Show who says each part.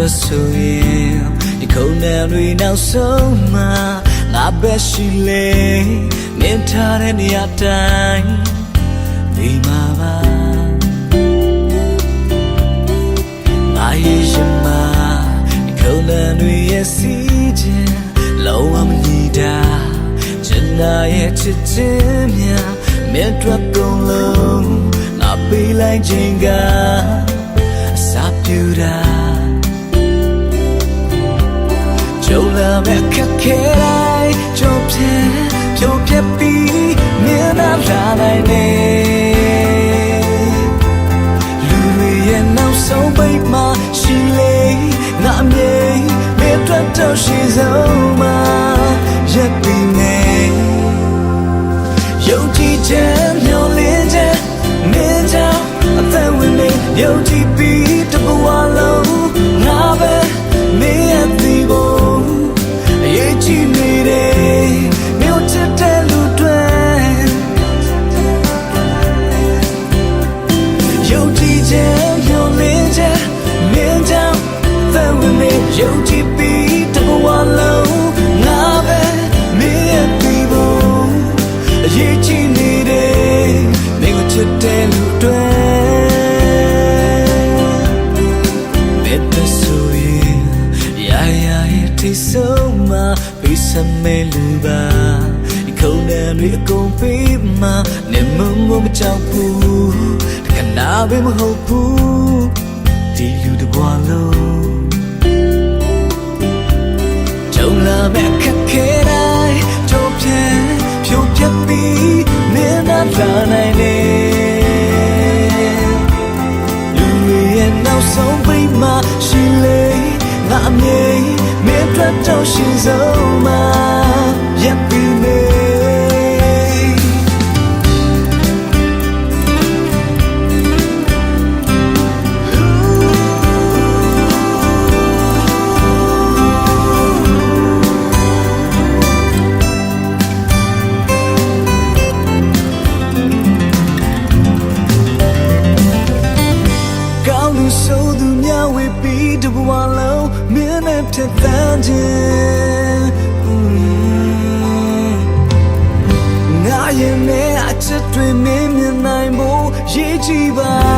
Speaker 1: အတွက်ဆိုရင်ဒီခုံနဲ့တွေနောက်ဆုံးမှာငါပဲရှိလေမြင်ထားတဲ့နေရာတိုင်းဒီမှာပါငါရဲ့ရှင်မဒီခုံနဲ့တွေရဲ့စီးခြင်းလုံးဝမညီတာချင်နာရဲ့ချစ်ခြင်းများမြတ်ထွက်ကုန်လုံးငါပေးလိုက်ခြင်းကစာပြူတာကြုံလာမဲ့ခက်ခဲတိုင်းကြုံပြတ်ပြီးမြင်လာနိုင်နေလူတွေရဲ့နောက်ဆုံးပိတ်မှာရှိလေငါအမြင်မြတ်ထွက်တော့ရှိဆုံးမှာရက်ပြီးနေယုံကြည်ခြင်းမျှော်လင့်ခြင်းမင်းကြောင့်အသက်ဝင်နေယုံကြည်ပြီးတဘဝလုံးငါပဲမင်းရဲ့ဒီဘုံအရေးကြီးနေတယ်မြို့ချစ်တဲ့လူတွေယုံကြည်ခြင်းမျှော်လင့်ခြင်းမင်းကြောင့်အသက်ဝင်နေယုံကြည်ပြီးတဘဝလုံးငါပဲမင်းရဲ့ဒီဘုံအရေးကြီးနေတယ်မင်းကိုချစ်တဲ့လူတွေထိဆုံးမှာပေးစမဲလူပါဒီခုံနဲ့တွေအကုန်ပေးမှာနေမမကြောက်ဘူးတခဏပဲမဟုတ်ဘူးဒီလူတဘွားလုံးကြုံလာမဲ့ခက်ခဲတိုင်းကြုံပြတ်ပြီးမင်းသာလာနိုင်နေလူတွေရဲ့နောက်ဆုံးပိတ်မှာရှိလေငါအမြင်မင်းထွက်တော့ရှိဆုံးမှာရပ်ပြီးနေကောင်းလို့ဆိုသူများဝေးပြီးတဘဝလုံးမင်းနဲ့ထက်သန်ခြင်းငါရဲ့နဲ့အချစ်တွေမင်းမြင်နိုင်ဖို့ရည်ကြည်ပါ